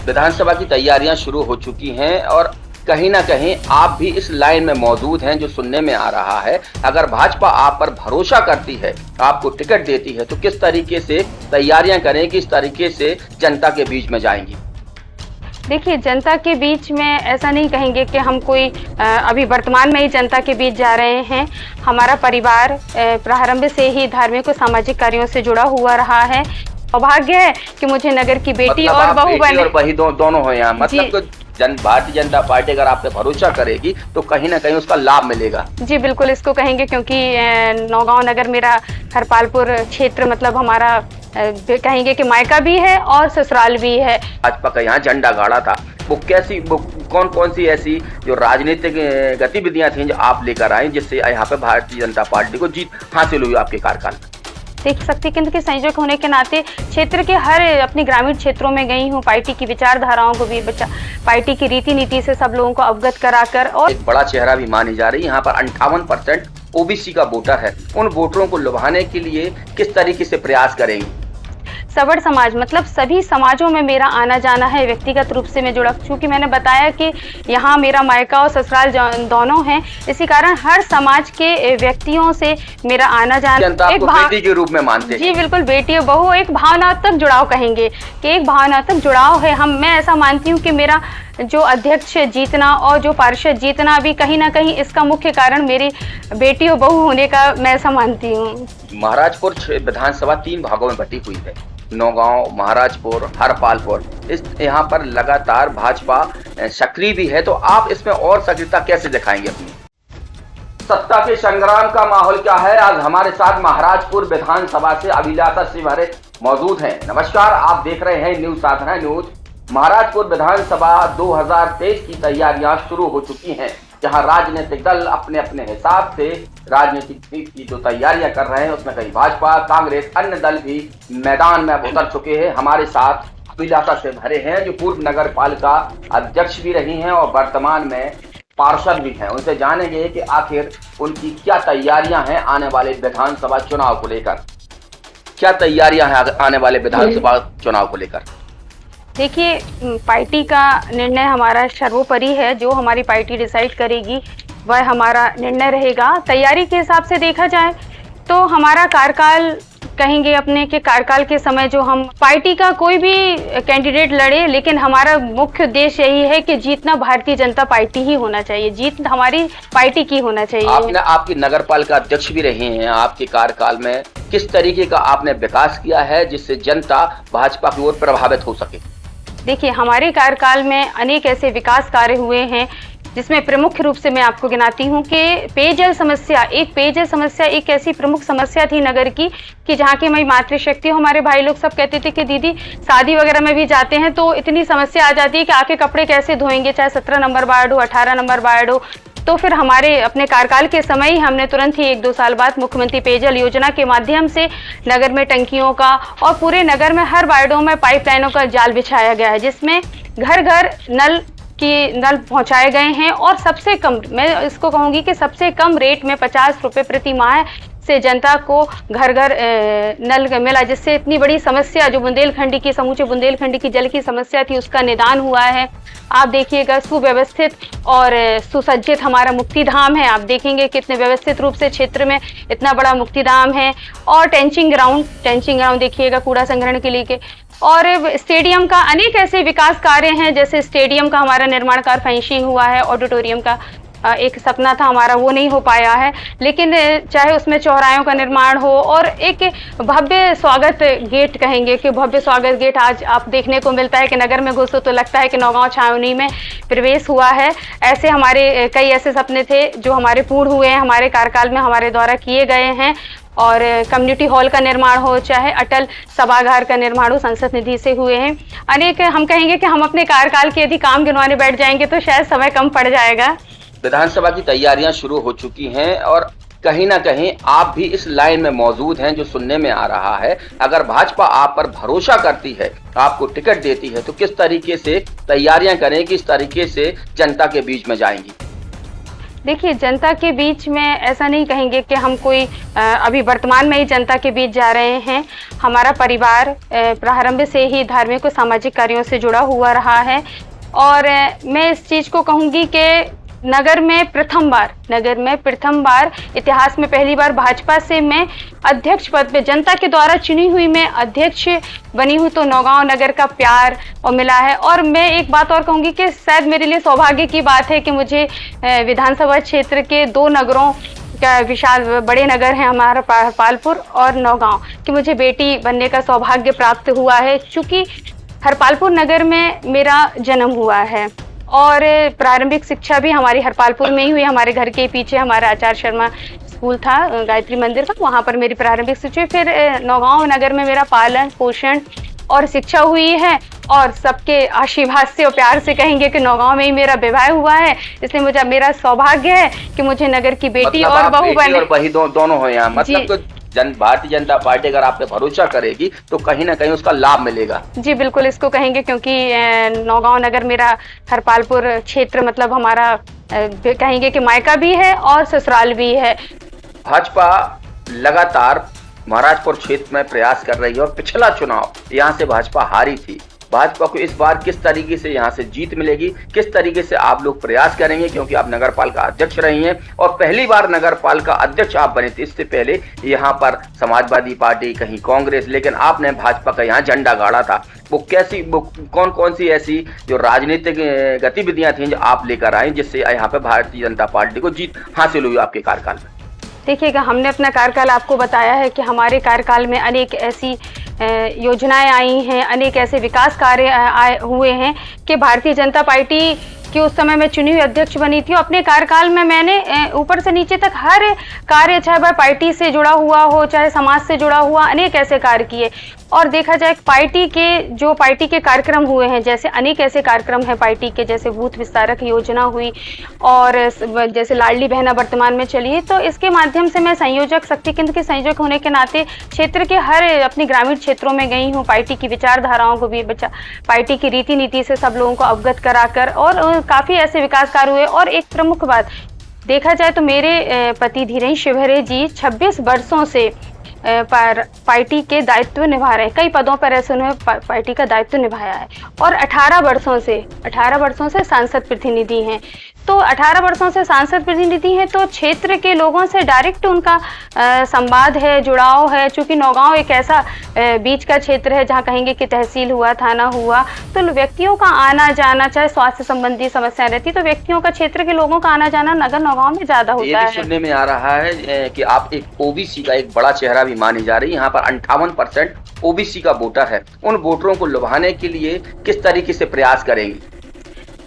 विधानसभा की तैयारियां शुरू हो चुकी हैं और कहीं ना कहीं आप भी इस लाइन में मौजूद हैं जो सुनने में आ रहा है। अगर भाजपा आप पर भरोसा करती है, आपको टिकट देती है, तो किस तरीके से तैयारियां करें, किस तरीके से जनता के बीच में जाएंगी? देखिए, जनता के बीच में ऐसा नहीं कहेंगे कि हम कोई अभी वर्तमान में ही जनता के बीच जा रहे हैं। हमारा परिवार प्रारंभ से ही धार्मिक और सामाजिक कार्यों से जुड़ा हुआ रहा है। सौभाग्य है कि मुझे नगर की बेटी मतलब और बहू बने। और बही दोनों हो यहाँ, मतलब भारतीय जनता पार्टी अगर आप पे भरोसा करेगी तो कहीं ना कहीं उसका लाभ मिलेगा। जी बिल्कुल, इसको कहेंगे क्योंकि नौगांव नगर मेरा हरपालपुर क्षेत्र, मतलब हमारा कहेंगे कि मायका भी है और ससुराल भी है। भाजपा का यहाँ झंडा गाड़ा था, वो कौन कौन सी ऐसी जो राजनीतिक गतिविधियां थी जो आप लेकर आए जिससे यहाँ पे भारतीय जनता पार्टी को जीत हासिल हुई आपके कार्यकाल में? देख सकते केंद्र के संयोजक होने के नाते क्षेत्र के हर अपने ग्रामीण क्षेत्रों में गई हूँ। पार्टी की विचारधाराओं को भी पार्टी की रीति नीति से सब लोगों को अवगत कराकर, और एक बड़ा चेहरा भी मानी जा रही है। यहाँ पर 58% ओबीसी का वोटर है। उन वोटरों को लुभाने के लिए किस तरीके से प्रयास करेंगे? सवर्ण समाज, मतलब सभी समाजों में मेरा आना जाना है। व्यक्तिगत रूप से मैं जुड़ा, चूंकि मैंने बताया कि यहाँ मेरा मायका और ससुराल दोनों हैं, इसी कारण हर समाज के व्यक्तियों से मेरा आना जाना एक बेटी के रूप में मानते हैं। जी बिल्कुल, बेटी और बहू एक भावनात्मक जुड़ाव कहेंगे कि एक भावनात्मक जुड़ाव है। मैं ऐसा मानती हूँ कि मेरा जो अध्यक्ष जीतना और जो पार्षद जीतना भी कहीं ना कहीं इसका मुख्य कारण मेरी बेटी और बहू होने का मैं ऐसा मानती हूँ। महाराजपुर विधानसभा 3 भागों में बटी हुई है, नौगांव, महाराजपुर, हरपालपुर। इस यहाँ पर लगातार भाजपा सक्रिय भी है, तो आप इसमें और सक्रियता कैसे दिखाएंगे अपनी? सत्ता के संग्राम का माहौल क्या है? आज हमारे साथ महाराजपुर विधानसभा से अभिलाषा शिवहरे मौजूद हैं। नमस्कार, आप देख रहे हैं न्यूज साधना न्यूज। महाराजपुर विधानसभा 2023 की तैयारियां शुरू हो चुकी हैं, जहां राजनीतिक दल अपने अपने हिसाब से राजनीतिक की जो तैयारियां कर रहे हैं, उसमें कई भाजपा, कांग्रेस, अन्य दल भी मैदान में उतर चुके हैं। हमारे साथ अभिलाषा से भरे हैं जो पूर्व नगर पालिका अध्यक्ष भी रही हैं और वर्तमान में पार्षद भी हैं। उनसे जानेंगे कि आखिर उनकी क्या तैयारियां हैं आने वाले विधानसभा चुनाव को लेकर। क्या तैयारियां हैं आने वाले विधानसभा चुनाव को लेकर? देखिए, पार्टी का निर्णय हमारा सर्वोपरि है। जो हमारी पार्टी डिसाइड करेगी वह हमारा निर्णय रहेगा। तैयारी के हिसाब से देखा जाए तो हमारा कार्यकाल कहेंगे अपने के कार्यकाल के समय जो हम पार्टी का कोई भी कैंडिडेट लड़े, लेकिन हमारा मुख्य उद्देश्य यही है कि जीतना भारतीय जनता पार्टी ही होना चाहिए, जीत हमारी पार्टी की होना चाहिए। आपकी नगर पालिका अध्यक्ष भी रहे हैं, आपके कार्यकाल में किस तरीके का आपने विकास किया है जिससे जनता भाजपा की ओर प्रभावित हो सके? देखिए, हमारे कार्यकाल में अनेक ऐसे विकास कार्य हुए हैं जिसमें प्रमुख रूप से मैं आपको गिनाती हूँ कि पेयजल समस्या एक ऐसी प्रमुख समस्या थी नगर की कि जहाँ की हमारी मातृशक्ति, हमारे भाई लोग सब कहते थे कि दीदी शादी वगैरह में भी जाते हैं तो इतनी समस्या आ जाती है कि आके कपड़े कैसे धोएंगे, चाहे 17 नंबर वार्ड हो, 18 नंबर वार्ड हो। तो फिर हमारे अपने कार्यकाल के समय ही हमने तुरंत ही 1-2 साल बाद मुख्यमंत्री पेयजल योजना के माध्यम से नगर में टंकियों का और पूरे नगर में हर वार्डों में पाइपलाइनों का जाल बिछाया गया है, जिसमें घर घर नल पहुंचाए गए हैं। और सबसे कम, मैं इसको कहूंगी कि सबसे कम रेट में 50 रुपये प्रति माह से जनता को घर घर नल मिला, जिससे इतनी बड़ी समस्या जो बुंदेलखंड की, समूचे बुंदेलखंड की जल की समस्या थी, उसका निदान हुआ है। आप देखिएगा, सुव्यवस्थित और सुसज्जित हमारा मुक्तिधाम है। आप देखेंगे कितने व्यवस्थित रूप से क्षेत्र में इतना बड़ा मुक्तिधाम है। और टेंचिंग ग्राउंड देखिएगा कूड़ा संग्रहण के लिए और स्टेडियम का अनेक ऐसे विकास कार्य हैं, जैसे स्टेडियम का हमारा निर्माण कार्य फिनिशिंग हुआ है। ऑडिटोरियम का एक सपना था हमारा, वो नहीं हो पाया है, लेकिन चाहे उसमें चौरायों का निर्माण हो और एक भव्य स्वागत गेट कहेंगे कि भव्य स्वागत गेट आज आप देखने को मिलता है कि नगर में घुसो तो लगता है कि नौगांव छावनी में प्रवेश हुआ है। ऐसे हमारे कई ऐसे सपने थे जो हमारे पूर्ण हुए हैं, हमारे कार्यकाल में हमारे द्वारा किए गए हैं। और कम्युनिटी हॉल का निर्माण हो, चाहे अटल सभागार का निर्माण हो, संसद निधि से हुए हैं अनेक। हम कहेंगे कि हम अपने कार्यकाल के यदि काम गिनवाने बैठ जाएंगे तो शायद समय कम पड़ जाएगा। विधानसभा की तैयारियां शुरू हो चुकी हैं और कहीं ना कहीं आप भी इस लाइन में मौजूद हैं जो सुनने में आ रहा है। अगर भाजपा आप पर भरोसा करती है, आपको टिकट देती है, तो किस तरीके से तैयारियां करें, किस तरीके से जनता के बीच में जाएंगी? देखिए, जनता के बीच में ऐसा नहीं कहेंगे कि हम कोई अभी वर्तमान में ही जनता के बीच जा रहे हैं। हमारा परिवार प्रारंभ से ही धार्मिक और सामाजिक कार्यों से जुड़ा हुआ रहा है और मैं इस चीज़ को कहूँगी कि नगर में प्रथम बार इतिहास में पहली बार भाजपा से मैं अध्यक्ष पद पे जनता के द्वारा चुनी हुई मैं अध्यक्ष बनी हूँ, तो नौगांव नगर का प्यार और मिला है। और मैं एक बात और कहूँगी कि शायद मेरे लिए सौभाग्य की बात है कि मुझे विधानसभा क्षेत्र के 2 नगरों का विशाल बड़े नगर हैं हमारा हरपालपुर और नौगांव कि मुझे बेटी बनने का सौभाग्य प्राप्त हुआ है, चूँकि हरपालपुर नगर में मेरा जन्म हुआ है और प्रारंभिक शिक्षा भी हमारी हरपालपुर में ही हुई। हमारे घर के पीछे हमारा आचार्य शर्मा स्कूल था गायत्री मंदिर का, वहाँ पर मेरी प्रारंभिक शिक्षा। फिर नौगांव नगर में मेरा पालन पोषण और शिक्षा हुई है और सबके आशीर्वाद से और प्यार से कहेंगे कि नौगांव में ही मेरा विवाह हुआ है। इसलिए मुझे मेरा सौभाग्य है कि मुझे नगर की बेटी मतलब और बहू बने। और वही दोनों हो यहाँ, मतलब तो भारतीय जनता पार्टी अगर आप पे भरोसा करेगी तो कहीं ना कहीं उसका लाभ मिलेगा। जी बिल्कुल, इसको कहेंगे क्योंकि नौगांव नगर मेरा हरपालपुर क्षेत्र मतलब हमारा कहेंगे कि मायका भी है और ससुराल भी है। भाजपा लगातार महाराजपुर क्षेत्र में प्रयास कर रही है और पिछला चुनाव यहाँ से भाजपा हारी थी। भाजपा को इस बार किस तरीके से यहाँ से जीत मिलेगी, किस तरीके से आप लोग प्रयास करेंगे, क्योंकि आप नगर पालिका अध्यक्ष रही हैं और पहली बार नगर पालिका अध्यक्ष आप बने थे। इससे पहले यहाँ पर समाजवादी पार्टी, कहीं कांग्रेस, लेकिन आपने भाजपा का यहाँ झंडा गाड़ा था। वो कौन कौन सी ऐसी जो राजनीतिक गतिविधियां थी जो आप लेकर आए जिससे यहाँ पे भारतीय जनता पार्टी को जीत हासिल हुई आपके कार्यकाल में? देखिएगा, हमने अपना कार्यकाल आपको बताया है कि हमारे कार्यकाल में अनेक ऐसी योजनाएं आई हैं, अनेक ऐसे विकास कार्य हुए हैं कि भारतीय जनता पार्टी कि उस समय मैं चुनी हुई अध्यक्ष बनी थी। अपने कार्यकाल में मैंने ऊपर से नीचे तक हर कार्य, चाहे वह पार्टी से जुड़ा हुआ हो चाहे समाज से जुड़ा हुआ, अनेक ऐसे कार्य किए। और देखा जाए पार्टी के कार्यक्रम हुए हैं, जैसे अनेक ऐसे कार्यक्रम हैं पार्टी के, जैसे बूथ विस्तारक योजना हुई और जैसे लाडली बहना वर्तमान में चली है। तो इसके माध्यम से मैं संयोजक, शक्ति केंद्र के संयोजक होने के नाते क्षेत्र के हर अपने ग्रामीण क्षेत्रों में गई हूँ। पार्टी की विचारधाराओं को भी पार्टी की रीति नीति से सब लोगों को अवगत कराकर और काफी ऐसे विकास कार्य हुए। और एक प्रमुख बात देखा जाए तो मेरे पति धीरेन्द्र शिवहरे जी 26 वर्षों से पर पार्टी के दायित्व निभा रहे हैं। कई पदों पर ऐसे उन्होंने पार्टी का दायित्व निभाया है और 18 वर्षों से सांसद प्रतिनिधि हैं। तो 18 वर्षों से सांसद प्रतिनिधि हैं तो क्षेत्र के लोगों से डायरेक्ट उनका संवाद है, जुड़ाव है। चूंकि नौगांव एक ऐसा बीच का क्षेत्र है जहां कहेंगे कि तहसील हुआ, थाना हुआ, तो व्यक्तियों का आना जाना, चाहे स्वास्थ्य संबंधी समस्याएं रहती, तो व्यक्तियों का, क्षेत्र के लोगों का आना जाना नगर नौगांव में ज्यादा होता है। सुनने में आ रहा है कि आप एक ओबीसी का एक बड़ा चेहरा भी मानी जा रही है। यहाँ पर 58% ओबीसी का वोटर है। उन वोटरों को लुभाने के लिए किस तरीके से प्रयास करेंगे?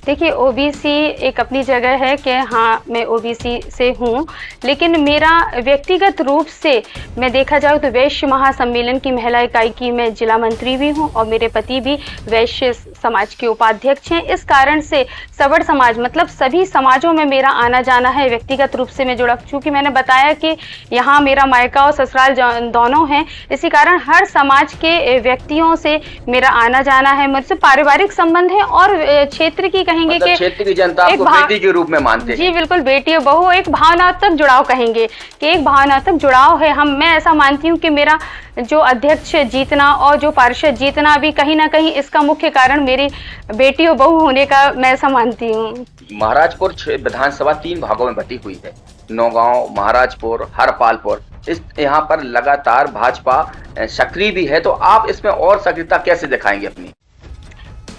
देखिए, ओबीसी एक अपनी जगह है कि हाँ मैं ओबीसी से हूँ, लेकिन मेरा व्यक्तिगत रूप से मैं देखा जाए तो वैश्य महासम्मेलन की महिला इकाई की मैं जिला मंत्री भी हूँ और मेरे पति भी वैश्य समाज के उपाध्यक्ष हैं। इस कारण से सवर्ण समाज मतलब सभी समाजों में मेरा आना जाना है। व्यक्तिगत रूप से मैं जुड़ा, चूँकि मैंने बताया कि यहाँ मेरा मायका और ससुराल दोनों हैं, इसी कारण हर समाज के व्यक्तियों से मेरा आना जाना है। मुझसे पारिवारिक संबंध है और क्षेत्र की कहेंगे कि क्षेत्र की जनता आपको बेटी के रूप में मानते हैं। जी बिल्कुल, बेटी और बहू एक भावनात्मक जुड़ाव कहेंगे कि एक भावनात्मक जुड़ाव है। मैं ऐसा मानती हूँ कि मेरा जो अध्यक्ष जीतना और जो पार्षद जीतना भी कहीं ना कहीं इसका मुख्य कारण मेरी बेटी और बहू होने का मैं ऐसा मानती हूँ। महाराजपुर विधानसभा 3 भागों में बटी हुई है, नौगांव, महाराजपुर, हरपालपुर। यहाँ पर लगातार भाजपा सक्रिय भी है, तो आप इसमें और सक्रियता कैसे दिखाएंगे अपनी?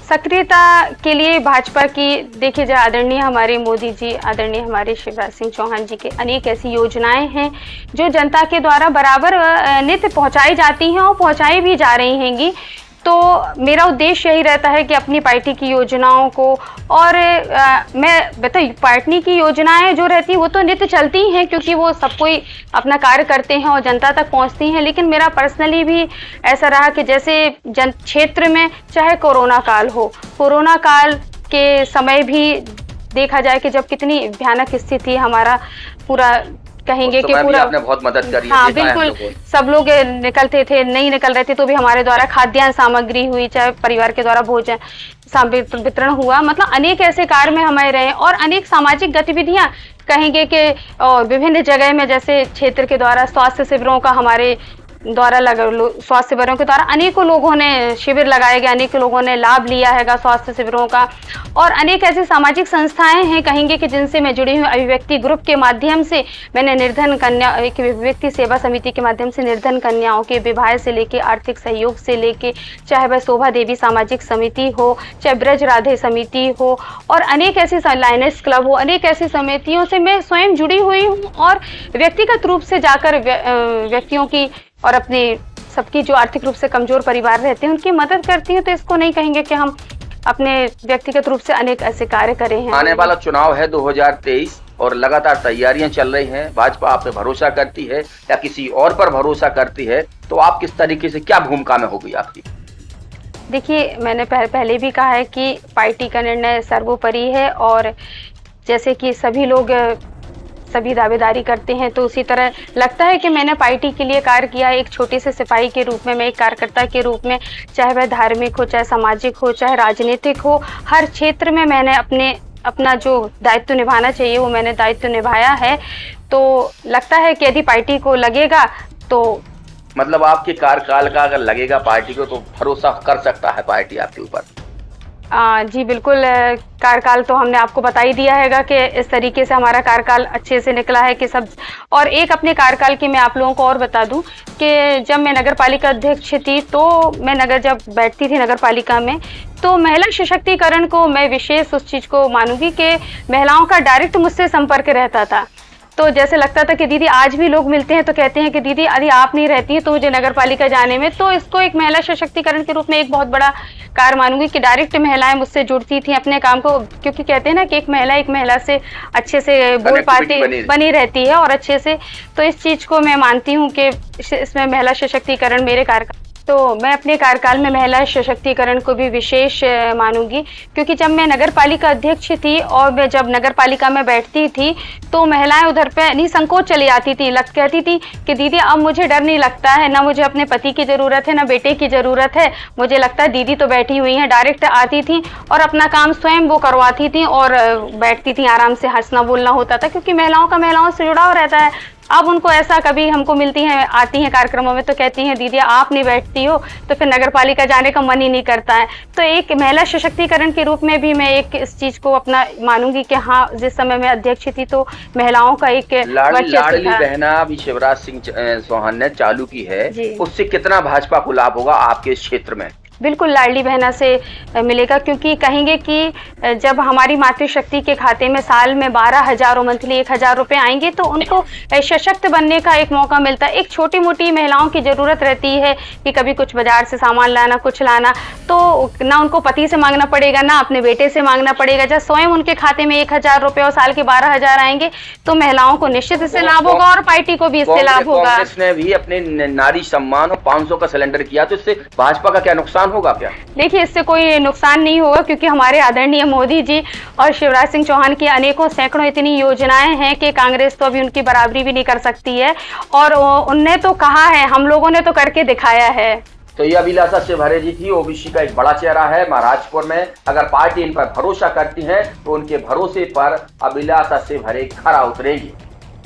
सक्रियता के लिए भाजपा की देखिए जाए, आदरणीय हमारे मोदी जी, आदरणीय हमारे शिवराज सिंह चौहान जी के अनेक ऐसी योजनाएं हैं जो जनता के द्वारा बराबर नित्य पहुंचाई जाती हैं और पहुंचाई भी जा रही हैंगी। तो मेरा उद्देश्य यही रहता है कि अपनी पार्टी की योजनाओं को और मैं बताइए पार्टी की योजनाएं जो रहती हैं वो तो नित्य चलती हैं क्योंकि वो सब कोई अपना कार्य करते हैं और जनता तक पहुंचती हैं। लेकिन मेरा पर्सनली भी ऐसा रहा कि जैसे क्षेत्र में चाहे कोरोना काल हो, कोरोना काल के समय भी देखा जाए कि जब कितनी भयानक स्थिति हमारा पूरा कहेंगे कि पूरा आपने बहुत मदद करी। हाँ बिल्कुल, सब लोग निकलते थे, नहीं निकल रहे थे तो भी हमारे द्वारा खाद्यान्न सामग्री हुई, चाहे परिवार के द्वारा भोजन वितरण हुआ, मतलब अनेक ऐसे कार्य में हमारे रहे और अनेक सामाजिक गतिविधियां कहेंगे कि और विभिन्न जगह में जैसे क्षेत्र के द्वारा स्वास्थ्य शिविरों का हमारे द्वारा स्वास्थ्य शिविरों के द्वारा अनेकों लोगों ने शिविर लगाए गए, अनेक लोगों ने लाभ लिया है स्वास्थ्य शिविरों का। और अनेक ऐसी सामाजिक संस्थाएं हैं कहेंगे कि जिनसे मैं जुड़ी हूँ। अभिव्यक्ति ग्रुप के माध्यम से मैंने निर्धन कन्या एक अभिव्यक्ति सेवा समिति के माध्यम से निर्धन कन्याओं के विवाह से लेके आर्थिक सहयोग से लेके, चाहे वह शोभा देवी सामाजिक समिति हो, चाहे ब्रज राधे समिति हो और अनेक ऐसी लायनेस क्लब हो, अनेक ऐसी समितियों से मैं स्वयं जुड़ी हुई हूँ और व्यक्तिगत रूप से जाकर व्यक्तियों की और अपने सबकी जो आर्थिक रूप से कमजोर परिवार रहते हैं उनकी मदद करती हूँ। तो इसको नहीं कहेंगे कि हम अपने व्यक्तिगत रूप से अनेक ऐसे कार्य करे हैं। आने वाला चुनाव है 2023 और लगातार तैयारियां चल रही हैं। भाजपा आप पे भरोसा करती है या किसी और पर भरोसा करती है, तो आप किस तरीके से, क्या भूमिका में होगी आपकी? देखिए, मैंने पहले भी कहा है कि पार्टी का निर्णय सर्वोपरि है और जैसे कि सभी लोग सभी दावेदारी करते हैं, तो उसी तरह लगता है कि मैंने पार्टी के लिए कार्य किया है। एक छोटे से सिपाही के रूप में, मैं एक कार्यकर्ता के रूप में, चाहे वह धार्मिक हो, चाहे सामाजिक हो, चाहे राजनीतिक हो, हर क्षेत्र में मैंने अपना जो दायित्व निभाना चाहिए वो मैंने दायित्व निभाया है। तो लगता है कि यदि पार्टी को लगेगा तो मतलब आपके कार्यकाल का अगर लगेगा पार्टी को तो भरोसा कर सकता है पार्टी आपके ऊपर? जी बिल्कुल, कार्यकाल तो हमने आपको बता ही दिया हैगा कि इस तरीके से हमारा कार्यकाल अच्छे से निकला है कि सब। और एक अपने कार्यकाल की मैं आप लोगों को और बता दूं कि जब मैं नगर पालिका अध्यक्ष थी तो मैं जब बैठती थी नगर पालिका में, तो महिला सशक्तिकरण को मैं विशेष उस चीज़ को मानूंगी कि महिलाओं का डायरेक्ट मुझसे संपर्क रहता था। तो जैसे लगता था कि दीदी, आज भी लोग मिलते हैं तो कहते हैं कि दीदी यदि आप नहीं रहती है तो मुझे नगर पालिका जाने में, तो इसको एक महिला सशक्तिकरण के रूप में एक बहुत बड़ा कार्य मानूंगी कि डायरेक्ट महिलाएं मुझसे जुड़ती थी अपने काम को, क्योंकि कहते हैं ना कि एक महिला से अच्छे से बोल पाती बनी रहती है और अच्छे से। तो इस चीज़ को मैं मानती हूँ कि इसमें महिला सशक्तिकरण मेरे कार्यकाल, तो मैं अपने कार्यकाल में महिला सशक्तिकरण को भी विशेष मानूंगी, क्योंकि जब मैं नगर पालिका अध्यक्ष थी और मैं जब नगर पालिका में बैठती थी तो महिलाएं उधर पे निसंकोच चली आती थी, कहती थी कि दीदी अब मुझे डर नहीं लगता है, ना मुझे अपने पति की ज़रूरत है, ना बेटे की ज़रूरत है, मुझे लगता है दीदी तो बैठी हुई हैं। डायरेक्ट आती थी और अपना काम स्वयं वो करवाती थी और बैठती थी, आराम से हंसना बोलना होता था, क्योंकि महिलाओं से जुड़ाव रहता है। अब उनको ऐसा कभी हमको मिलती हैं, आती हैं कार्यक्रमों में तो कहती हैं दीदी आप नहीं बैठती हो, तो फिर नगर पालिका जाने का मन ही नहीं करता है। तो एक महिला सशक्तिकरण के रूप में भी मैं एक इस चीज को अपना मानूंगी कि हाँ, जिस समय मैं अध्यक्ष थी तो महिलाओं का एक लाडली बहना अभी शिवराज सिंह चौहान ने चालू की है, उससे कितना भाजपा को लाभ होगा आपके क्षेत्र में? बिल्कुल लाडली बहना से मिलेगा, क्योंकि कहेंगे कि जब हमारी मातृशक्ति के खाते में साल में 12,000 और मंथली 1,000 रुपए आएंगे तो उनको सशक्त बनने का एक मौका मिलता है। एक छोटी मोटी महिलाओं की ज़रूरत रहती है कि कभी कुछ बाजार से सामान लाना, कुछ लाना, तो ना उनको पति से मांगना पड़ेगा, ना अपने बेटे से मांगना पड़ेगा। जब स्वयं उनके खाते में 1,000 रुपये और साल के 12,000 आएंगे तो महिलाओं को निश्चित इससे लाभ होगा और पार्टी को भी इससे लाभ होगा। कांग्रेस ने भी अपने नारी सम्मान और 500 का सिलेंडर किया, तो इससे भाजपा का क्या नुकसान होगा? क्या देखिए, इससे कोई नुकसान नहीं होगा, क्योंकि हमारे आदरणीय मोदी जी और शिवराज सिंह चौहान की अनेकों सैकड़ों इतनी योजनाएं हैं कि कांग्रेस तो अभी उनकी बराबरी भी नहीं कर सकती है। और उनने तो कहा है, हम लोगों ने तो करके दिखाया है। तो ये अभिलाषा शिवहरे जी थी, ओबीसी का एक बड़ा चेहरा है महाराजपुर में। अगर पार्टी इन पर भरोसा करती है तो उनके भरोसे पर अभिलाषा शिवहरे खरा उतरेगी।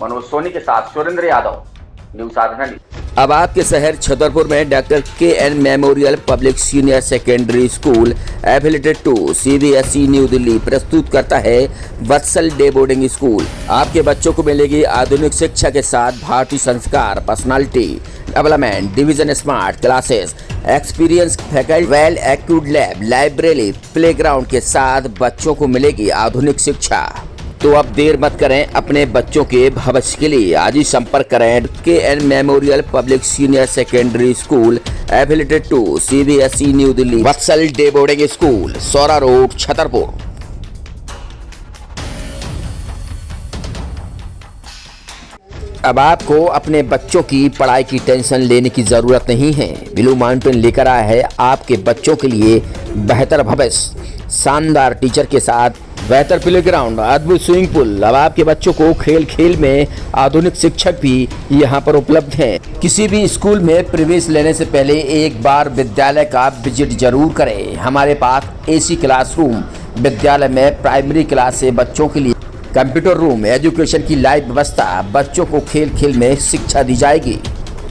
मनोज सोनी के साथ सुरेंद्र यादव, न्यूज़ 8 अब आपके शहर छतरपुर में doctor K N. Memorial public senior secondary school affiliated to CBSE new Delhi प्रस्तुत करता है वत्सल डे बोर्डिंग स्कूल। आपके बच्चों को मिलेगी आधुनिक शिक्षा के साथ भारतीय संस्कार, personality development, division smart classes, experience faculty, well accrued lab, library, playground के साथ बच्चों को मिलेगी आधुनिक शिक्षा। तो अब देर मत करें, अपने बच्चों के भविष्य के लिए आज ही संपर्क करें K N. Memorial public senior secondary school affiliated to CBSE new Delhi, Vatsal day boarding school, Saura road, Chhatarpur. अब आपको अपने बच्चों की पढ़ाई की टेंशन लेने की जरूरत नहीं है। ब्लू माउंटेन लेकर आया है आपके बच्चों के लिए बेहतर भविष्य। शानदार टीचर के साथ बेहतर प्लेग्राउंड, अद्भुत स्विमिंग पूल। अब आपके बच्चों को खेल खेल में आधुनिक शिक्षक भी यहाँ पर उपलब्ध हैं। किसी भी स्कूल में प्रवेश लेने से पहले एक बार विद्यालय का विजिट जरूर करें। हमारे पास एसी क्लासरूम, विद्यालय में प्राइमरी क्लास से बच्चों के लिए कंप्यूटर रूम, एजुकेशन की लाइव व्यवस्था, बच्चों को खेल खेल में शिक्षा दी जाएगी।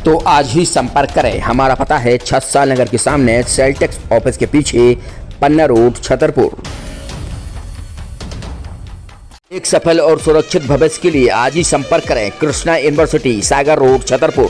तो आज ही संपर्क करें। हमारा पता है छसाल नगर के सामने सेल्टेक्स ऑफिस के पीछे, पन्ना रोड, छतरपुर। एक सफल और सुरक्षित भविष्य के लिए आज ही संपर्क करें। कृष्णा यूनिवर्सिटी, सागर रोड, छतरपुर।